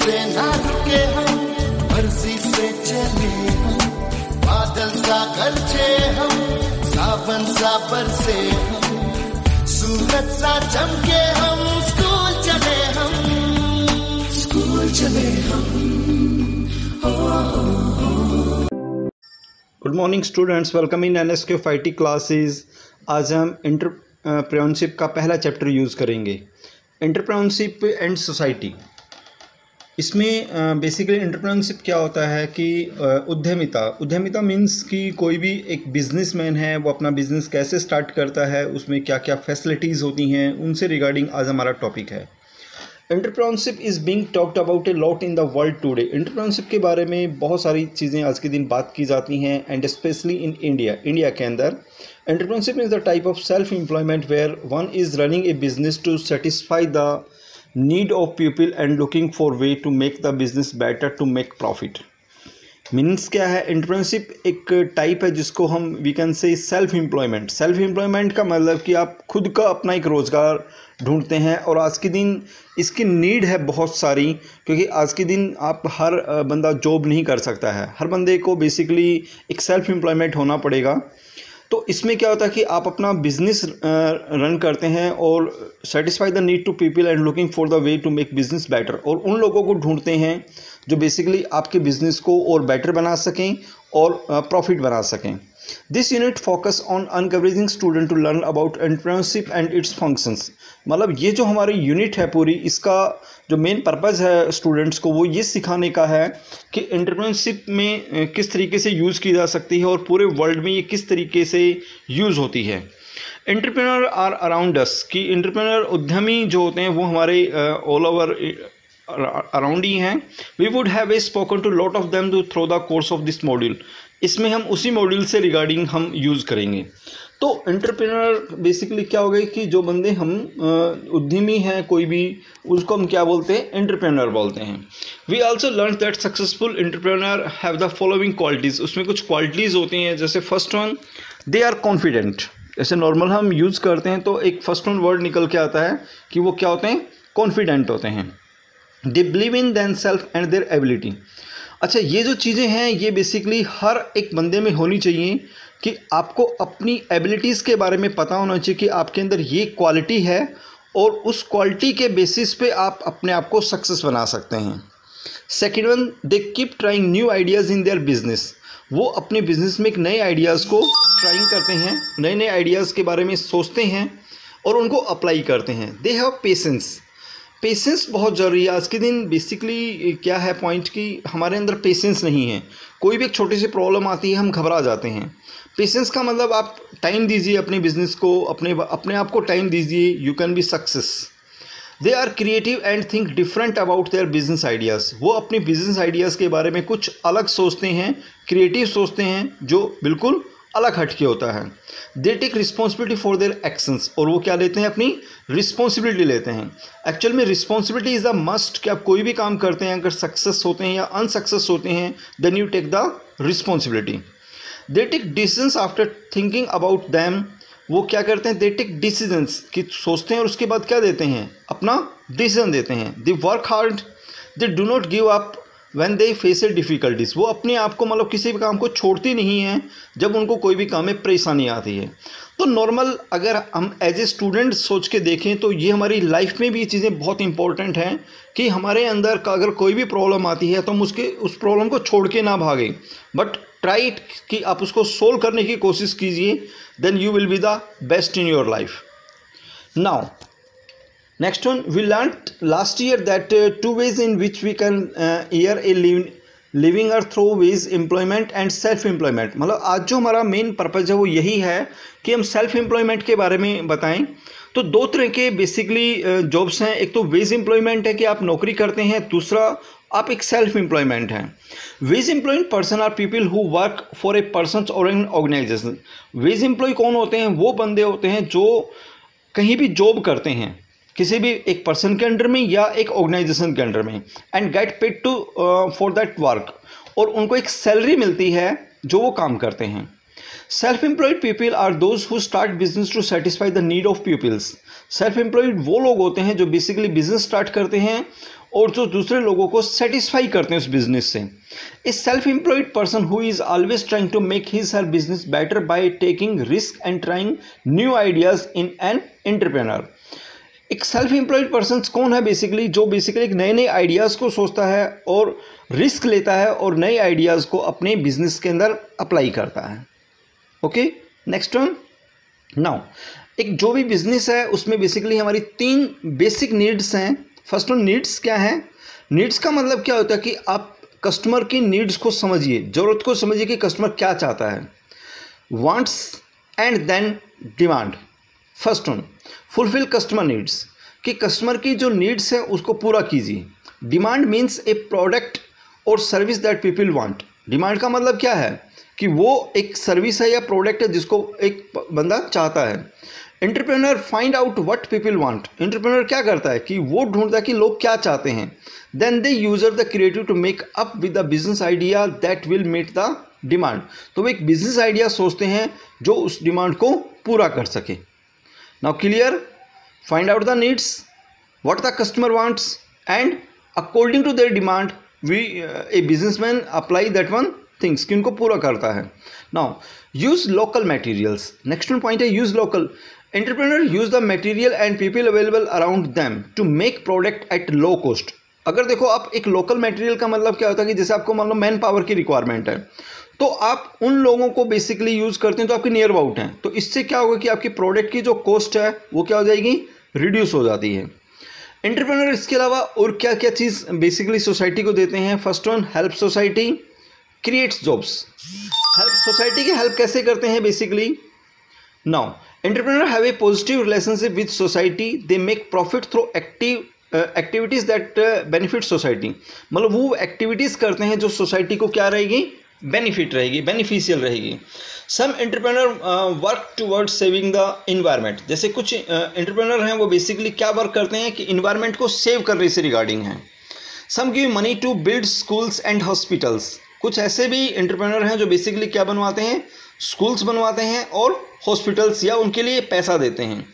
से ना रुके हम, मर्जी से चले हम, बादल सा गरजे हम, सावन सा बरसे हम, सूरज सा चमके हम, स्कूल चले हम, स्कूल चले हम। Good morning students, welcome in NSQFIT classes. आज हम एंटरप्रेन्योरशिप का पहला चैप्टर यूज़ करेंगे, एंटरप्रेन्योरशिप एंड सोसाइटी। इसमें बेसिकली एंटरप्रेन्योरशिप क्या होता है कि उद्यमिता मीन्स कि कोई भी एक बिजनेसमैन है, वो अपना बिजनेस कैसे स्टार्ट करता है, उसमें क्या क्या फैसिलिटीज़ होती हैं, उनसे रिगार्डिंग आज हमारा टॉपिक है। Entrepreneurship is being talked about a lot in the world today. Entrepreneurship के बारे में बहुत सारी चीज़ें आज के दिन बात की जाती हैं, एंड स्पेशली इन इंडिया के अंदर entrepreneurship is the type of self employment where one is running a business to satisfy the need of people and looking for way to make the business better to make profit. Means क्या है, एंटरप्रेन्योरशिप एक type है जिसको हम we can say self employment का मतलब कि आप खुद का अपना एक रोज़गार ढूंढते हैं। और आज के दिन इसकी नीड है बहुत सारी, क्योंकि आज के दिन आप हर बंदा जॉब नहीं कर सकता है, हर बंदे को बेसिकली एक सेल्फ एम्प्लॉयमेंट होना पड़ेगा। तो इसमें क्या होता है कि आप अपना बिजनेस रन करते हैं और satisfy the need to people and looking for the way to make business better, और उन लोगों को ढूंढते हैं जो बेसिकली आपके बिजनेस को और बेटर बना सकें और प्रॉफिट बना सकें। This unit focus on encouraging student to learn about entrepreneurship and its functions. मतलब ये जो हमारी यूनिट है पूरी, इसका जो मेन पर्पज़ है स्टूडेंट्स को वो ये सिखाने का है कि एंटरप्रेन्योरशिप में किस तरीके से यूज़ की जा सकती है और पूरे वर्ल्ड में ये किस तरीके से यूज़ होती है। एंटरप्रेन्योर आर अराउंड अस, कि एंटरप्रेन्योर उद्यमी जो होते हैं वो हमारे ऑल ओवर अराउंड ही हैं। We would have a spoken to lot of them through the course of this module. इसमें हम उसी मॉड्यूल से रिगार्डिंग हम यूज़ करेंगे। तो एंटरप्रेन्योर बेसिकली क्या हो गई कि जो बंदे हम उद्यमी हैं कोई भी, उसको हम क्या बोलते हैं, एंटरप्रेन्योर बोलते हैं। We also learn that successful entrepreneur have the following qualities. उसमें कुछ क्वालिटीज़ होती हैं, जैसे first one, they are confident. जैसे नॉर्मल हम यूज़ करते हैं तो एक फर्स्ट वन वर्ड निकल के आता है कि वो क्या होते हैं, कॉन्फिडेंट होते हैं। They believe in them self and their ability. अच्छा, ये जो चीज़ें हैं ये बेसिकली हर एक बंदे में होनी चाहिए कि आपको अपनी एबिलिटीज़ के बारे में पता होना चाहिए कि आपके अंदर ये क्वालिटी है, और उस क्वालिटी के बेसिस पे आप अपने आप को सक्सेस बना सकते हैं। Second one, they keep trying new ideas in their business. वो अपने बिजनेस में एक नए आइडियाज़ को ट्राइंग करते हैं, नए आइडियाज़ के बारे में सोचते हैं और उनको अप्लाई करते हैं। दे हैव पेशेंस बहुत ज़रूरी है। आज के दिन बेसिकली क्या है पॉइंट कि हमारे अंदर पेशेंस नहीं है। कोई भी एक छोटी सी प्रॉब्लम आती है हम घबरा जाते हैं। पेशेंस का मतलब आप टाइम दीजिए अपने बिजनेस को, अपने आप को टाइम दीजिए, you can be success. They are creative and think different about their business ideas. वो अपने बिजनेस आइडियाज़ के बारे में कुछ अलग सोचते हैं, क्रिएटिव सोचते हैं, जो बिल्कुल अलग हटके होता है। They take responsibility for their actions, और वो क्या लेते हैं, अपनी रिस्पॉन्सिबिलिटी लेते हैं। एक्चुअल में रिस्पॉन्सिबिलिटी इज़ अ मस्ट, कि आप कोई भी काम करते हैं, अगर सक्सेस होते हैं या अनसक्सेस होते हैं, then you take the responsibility. They take decisions after thinking about them. वो क्या करते हैं, दे टेक डिसीजंस, कि सोचते हैं और उसके बाद क्या देते हैं, अपना डिसीजन देते हैं। They work hard, they do not give up when they face A difficulties. वो अपने आप को मतलब किसी भी काम को छोड़ती नहीं हैं जब उनको कोई भी काम में परेशानी आती है। तो नॉर्मल अगर हम एज ए स्टूडेंट सोच के देखें तो ये हमारी लाइफ में भी ये चीज़ें बहुत इंपॉर्टेंट हैं कि हमारे अंदर का अगर कोई भी प्रॉब्लम आती है तो हम उस प्रॉब्लम को छोड़ के ना भागें, बट ट्राई कि आप उसको सोल्व करने की कोशिश कीजिए, then you will be the best in your life. Now next one, we learnt last year that two ways in which we can earn a living are through ways employment and self employment। मतलब आज जो हमारा main purpose है वो यही है कि हम सेल्फ एम्प्लॉयमेंट के बारे में बताएं। तो दो तरह के बेसिकली जॉब्स हैं, एक तो वेज एम्प्लॉयमेंट है कि आप नौकरी करते हैं, दूसरा आप एक सेल्फ एम्प्लॉयमेंट हैं। Wage employed person are people who work for a person और एन ऑर्गेनाइजेशन। वेज एम्प्लॉय कौन होते हैं, वो बंदे होते हैं जो कहीं भी जॉब करते हैं, किसी भी एक पर्सन के अंडर में या एक ऑर्गेनाइजेशन के अंडर में, and get paid to for that work, और उनको एक सैलरी मिलती है जो वो काम करते हैं। Self employed people are those who start business to satisfy the need of peoples. Self employed वो लोग होते हैं जो बेसिकली बिजनेस स्टार्ट करते हैं और जो दूसरे लोगों को सेटिस्फाई करते हैं उस बिजनेस से। A self employed person who is always trying to make his her business better by taking risk and trying new ideas in an entrepreneur. एक सेल्फ एम्प्लॉयड पर्सन कौन है बेसिकली, जो बेसिकली एक नए नए आइडियाज़ को सोचता है और रिस्क लेता है और नए आइडियाज़ को अपने बिजनेस के अंदर अप्लाई करता है। Okay, next one. नाउ एक जो भी बिजनेस है उसमें बेसिकली हमारी 3 बेसिक नीड्स हैं। फर्स्ट वन, नीड्स क्या है? नीड्स का मतलब क्या होता है कि आप कस्टमर की नीड्स को समझिए, ज़रूरत को समझिए कि कस्टमर क्या चाहता है। Wants and then demand. First one, fulfil customer needs, कि कस्टमर की जो नीड्स है उसको पूरा कीजिए। डिमांड मीन्स ए प्रोडक्ट और service that people want. Demand का मतलब क्या है कि वो एक सर्विस है या प्रोडक्ट है जिसको एक बंदा चाहता है। Entrepreneur find out what people want. Entrepreneur क्या करता है कि वो ढूंढता है कि लोग क्या चाहते हैं। Then they user the creative to make up with the business idea that will meet the demand. तो वो एक बिजनेस आइडिया सोचते हैं जो उस डिमांड को पूरा कर सके। Now clear? Find out the needs, what the customer wants, and according to their demand we a businessman apply that one things, कि उनको पूरा करता है। Now use local materials. Next point है use local. Entrepreneur use the material and people available around them to make product at low cost. अगर देखो आप एक लोकल मटेरियल का मतलब क्या होता है कि जैसे आपको मान लो मैन पावर की रिक्वायरमेंट है तो आप उन लोगों को बेसिकली यूज करते हैं तो आपके नियर अबाउट हैं, तो इससे क्या होगा कि आपकी प्रोडक्ट की जो कॉस्ट है वो क्या हो जाएगी, रिड्यूस हो जाती है। एंटरप्रेन्योर इसके अलावा और क्या क्या चीज़ बेसिकली सोसाइटी को देते हैं? First one, help society, creates jobs. Help society की हेल्प कैसे करते हैं basically? Now entrepreneur have a positive relationship with society, they make profit through activities that benefit society. मतलब वो एक्टिविटीज़ करते हैं जो सोसाइटी को क्या रहेगी, बेनिफिट रहेगी, बेनिफिशियल रहेगी। Some entrepreneur work towards saving the environment. जैसे कुछ एंटरप्रेन्योर हैं वो बेसिकली क्या वर्क करते हैं कि इन्वायरमेंट को सेव करने से रिगार्डिंग है। Some give money to build schools and hospitals. कुछ ऐसे भी एंटरप्रेन्योर हैं जो बेसिकली क्या बनवाते हैं, स्कूल्स बनवाते हैं और हॉस्पिटल्स या उनके लिए पैसा देते हैं।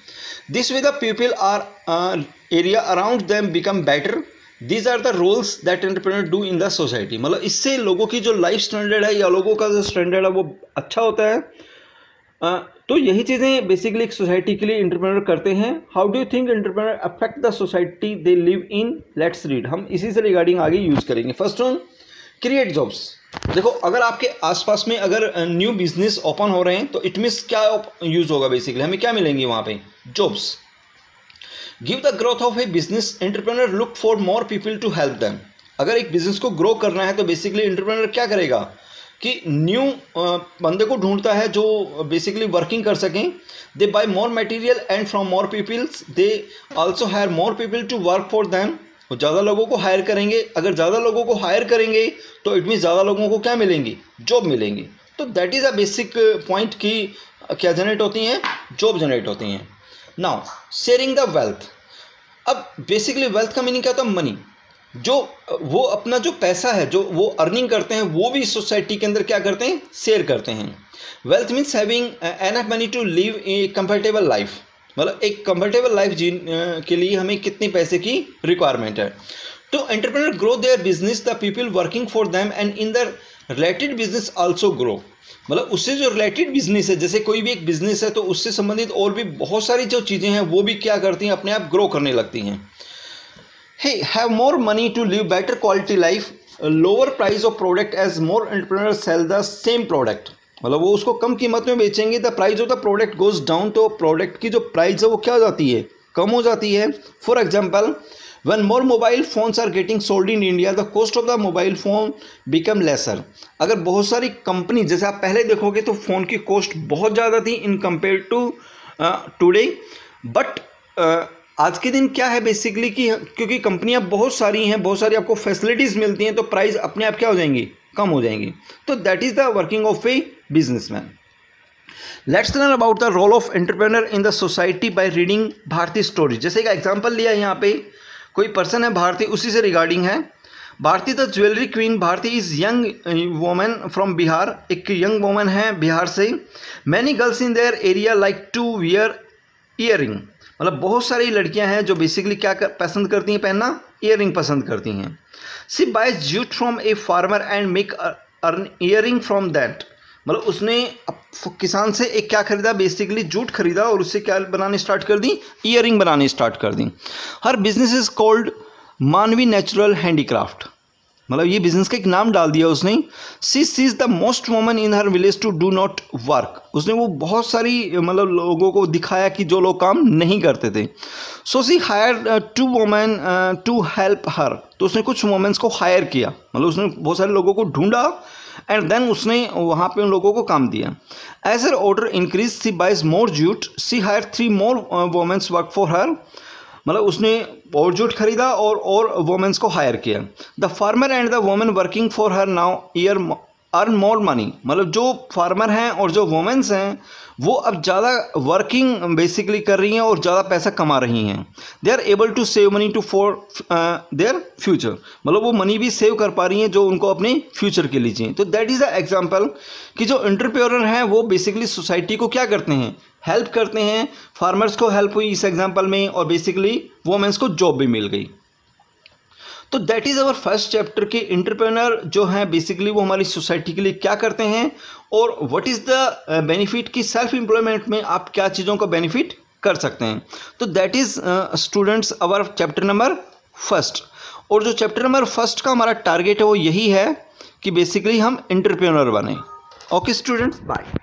This way the people are area around them become better. These are the roles that entrepreneur do in the society. मतलब इससे लोगों की जो लाइफ स्टैंडर्ड है या लोगों का जो स्टैंडर्ड है वो अच्छा होता है। तो यही चीज़ें बेसिकली एक सोसाइटी के लिए एंटरप्रेन्योर करते हैं। How do you think entrepreneur affect the society they live in? Let's read. हम इसी से रिगार्डिंग आगे यूज़ करेंगे। First one, create jobs. देखो अगर आपके आसपास में अगर न्यू बिजनेस ओपन हो रहे हैं तो इट मीन्स क्या यूज़ होगा बेसिकली, हमें क्या मिलेंगे वहाँ पे, jobs. Give the growth of a business, entrepreneur look for more people to help them. अगर एक बिजनेस को ग्रो करना है तो बेसिकली एंटरप्रेन्योर क्या करेगा कि न्यू बंदे को ढूंढता है जो बेसिकली वर्किंग कर सकें। They buy more material and from more peoples, they also hire more people to work for them. वो ज़्यादा लोगों को हायर करेंगे। अगर ज़्यादा लोगों को हायर करेंगे तो इट मीन्स ज़्यादा लोगों को क्या मिलेंगी, जॉब मिलेंगी। तो that is a basic point की क्या जनरेट होती हैं, जॉब जनरेट होती हैं। Now sharing the wealth. अब बेसिकली वेल्थ का मीनिंग क्या होता है, मनी। जो वो अपना जो पैसा है जो वो अर्निंग करते हैं वो भी सोसाइटी के अंदर क्या करते हैं, शेयर करते हैं। Wealth means having enough money to live a comfortable life. मतलब एक कंफर्टेबल लाइफ जीने के लिए हमें कितने पैसे की रिक्वायरमेंट है। तो entrepreneur grow their business, the people working for them and in the related business also grow. मतलब उससे जो रिलेटेड बिजनेस है, जैसे कोई भी एक बिजनेस है तो उससे संबंधित और भी बहुत सारी जो चीज़ें हैं वो भी क्या करती हैं, अपने आप ग्रो करने लगती हैं। They have more money to live better quality life, lower price of product as more entrepreneur sell the same product. मतलब वो उसको कम कीमत में बेचेंगे, the price of the product goes down. तो प्रोडक्ट की जो प्राइस है वो क्या हो जाती है, कम हो जाती है। For example, when more mobile phones are getting sold in India, the cost of the mobile phone become lesser। अगर बहुत सारी कंपनी, जैसे आप पहले देखोगे तो फ़ोन की कॉस्ट बहुत ज़्यादा थी in compare to today, but आज के दिन क्या है बेसिकली कि क्योंकि कंपनियां बहुत सारी हैं, बहुत सारी आपको फैसिलिटीज़ मिलती हैं, तो प्राइस अपने आप क्या हो जाएंगी, कम हो जाएंगी। तो that is the working of a businessman. Let's learn about the role of entrepreneur in the society by reading Bharti story. जैसे एक एग्जाम्पल लिया यहाँ पे, कोई पर्सन है भारती, उसी से रिगार्डिंग है। Bharti the jewellery queen. Bharti is young women from Bihar. एक यंग वोमेन है बिहार से। Many girls in their area like to wear earring. मतलब बहुत सारी लड़कियां हैं जो बेसिकली क्या पसंद करती हैं, पहनना ईयरिंग पसंद करती हैं। She buys jute from a farmer and make earn earring from that, मतलब उसने किसान से एक क्या खरीदा, बेसिकली जूट खरीदा और उससे क्या बनाने स्टार्ट कर दी, ईयरिंग बनाने स्टार्ट कर दी। Her business is called Manvi natural handicraft, मतलब ये बिजनेस का एक नाम डाल दिया उसने। She sees the most woman in her village to do not work, उसने वो बहुत सारी मतलब लोगों को दिखाया कि जो लोग काम नहीं करते थे। So she hire 2 women to help her, तो उसने कुछ वुमेन्स को हायर किया, मतलब उसने बहुत सारे लोगों को ढूंढा एंड देन उसने वहाँ पे उन लोगों को काम दिया। As her order increase she buys more jute, she hire 3 more womens work for her, मतलब उसने और जूट खरीदा और वुमेन्स को हायर किया। The farmer and the women working for her now year earn more money, मतलब जो farmer हैं और जो वुमेन्स हैं वो अब ज़्यादा वर्किंग बेसिकली कर रही हैं और ज़्यादा पैसा कमा रही हैं। They are able to save money to for their future, मतलब वो मनी भी सेव कर पा रही हैं जो उनको अपने फ्यूचर के लिए चाहिए। तो दैट इज़ द एग्जाम्पल कि जो एंटरप्रेन्योर हैं वो बेसिकली सोसाइटी को क्या करते हैं, हेल्प करते हैं। फार्मर्स को हेल्प हुई इस एग्जाम्पल में और बेसिकली वुमेन्स को जॉब भी मिल गई। तो that is our first chapter के एंटरप्रेन्योर जो हैं बेसिकली वो हमारी सोसाइटी के लिए क्या करते हैं और व्हाट इज़ द बेनिफिट की सेल्फ एम्प्लॉयमेंट में आप क्या चीज़ों का बेनिफिट कर सकते हैं। तो that is students our chapter number first, और जो चैप्टर नंबर फर्स्ट का हमारा टारगेट है वो यही है कि बेसिकली हम एंटरप्रेन्योर बने। Okay students, bye.